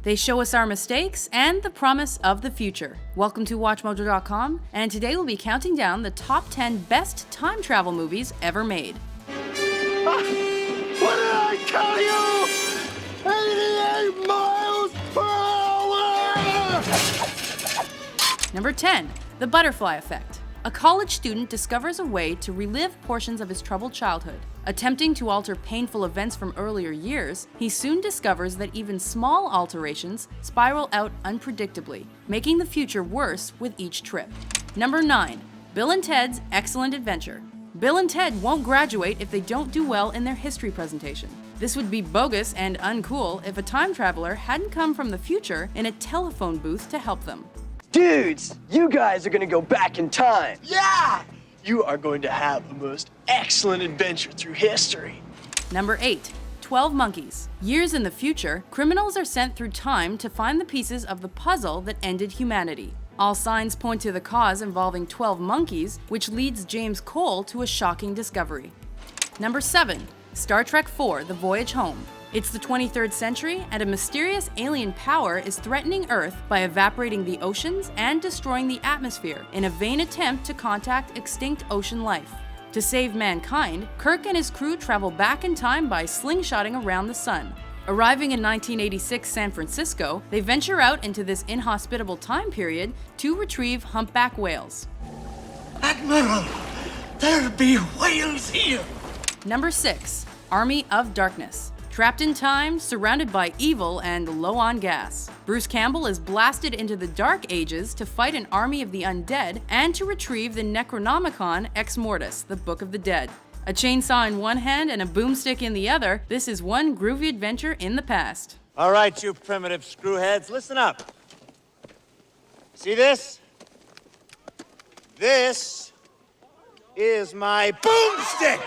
They show us our mistakes and the promise of the future. Welcome to WatchMojo.com, and today we'll be counting down the top 10 best time travel movies ever made. What did I tell you? 88 miles per hour! Number 10, The Butterfly Effect. A college student discovers a way to relive portions of his troubled childhood. Attempting to alter painful events from earlier years, he soon discovers that even small alterations spiral out unpredictably, making the future worse with each trip. Number 9, Bill and Ted's Excellent Adventure. Bill and Ted won't graduate if they don't do well in their history presentation. This would be bogus and uncool if a time traveler hadn't come from the future in a telephone booth to help them. Dudes, you guys are gonna go back in time. Yeah! You are going to have the most excellent adventure through history. Number 8, 12 Monkeys. Years in the future, criminals are sent through time to find the pieces of the puzzle that ended humanity. All signs point to the cause involving 12 monkeys, which leads James Cole to a shocking discovery. Number 7, Star Trek IV: The Voyage Home. It's the 23rd century, and a mysterious alien power is threatening Earth by evaporating the oceans and destroying the atmosphere in a vain attempt to contact extinct ocean life. To save mankind, Kirk and his crew travel back in time by slingshotting around the sun. Arriving in 1986 San Francisco, they venture out into this inhospitable time period to retrieve humpback whales. Admiral, there be whales here! Number 6, Army of Darkness. Trapped in time, surrounded by evil, and low on gas, Bruce Campbell is blasted into the Dark Ages to fight an army of the undead and to retrieve the Necronomicon Ex Mortis, the Book of the Dead. A chainsaw in one hand and a boomstick in the other, this is one groovy adventure in the past. All right, you primitive screwheads, listen up. See this? This is my boomstick!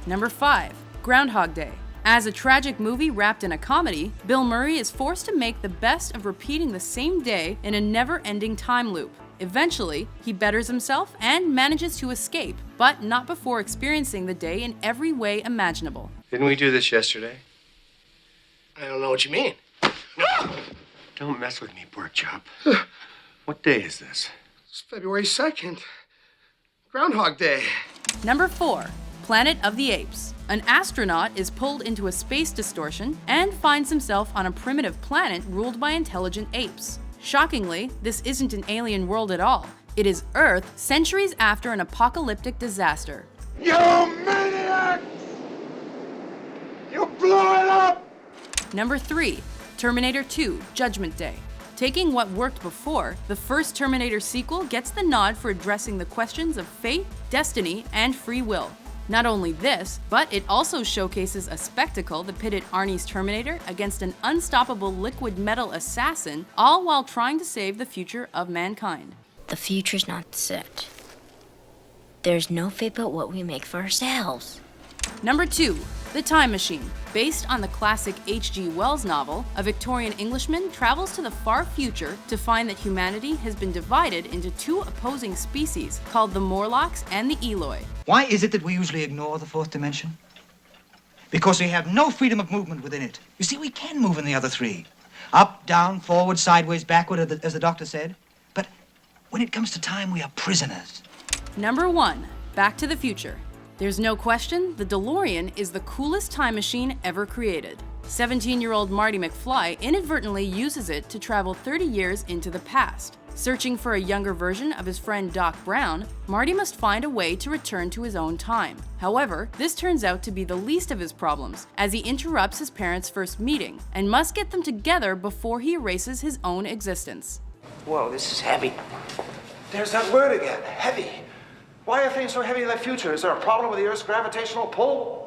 Number 5, Groundhog Day. As a tragic movie wrapped in a comedy, Bill Murray is forced to make the best of repeating the same day in a never-ending time loop. Eventually, he betters himself and manages to escape, but not before experiencing the day in every way imaginable. Didn't we do this yesterday? I don't know what you mean. Don't mess with me, pork chop. What day is this? It's February 2nd. Groundhog Day. Number 4, Planet of the Apes. An astronaut is pulled into a space distortion and finds himself on a primitive planet ruled by intelligent apes. Shockingly, this isn't an alien world at all. It is Earth centuries after an apocalyptic disaster. You maniacs! You blew it up! Number 3, Terminator 2: Judgment Day. Taking what worked before, the first Terminator sequel gets the nod for addressing the questions of fate, destiny, and free will. Not only this, but it also showcases a spectacle that pitted Arnie's Terminator against an unstoppable liquid metal assassin, all while trying to save the future of mankind. The future's not set. There's no fate but what we make for ourselves. Number 2, The Time Machine. Based on the classic H.G. Wells novel, a Victorian Englishman travels to the far future to find that humanity has been divided into two opposing species called the Morlocks and the Eloi. Why is it that we usually ignore the fourth dimension? Because we have no freedom of movement within it. You see, we can move in the other three. Up, down, forward, sideways, backward, as the doctor said. But when it comes to time, we are prisoners. Number 1, Back to the Future. There's no question, the DeLorean is the coolest time machine ever created. 17-year-old Marty McFly inadvertently uses it to travel 30 years into the past. Searching for a younger version of his friend Doc Brown, Marty must find a way to return to his own time. However, this turns out to be the least of his problems, as he interrupts his parents' first meeting, and must get them together before he erases his own existence. Whoa, this is heavy. There's that word again, heavy. Why are things so heavy in the future? Is there a problem with the Earth's gravitational pull?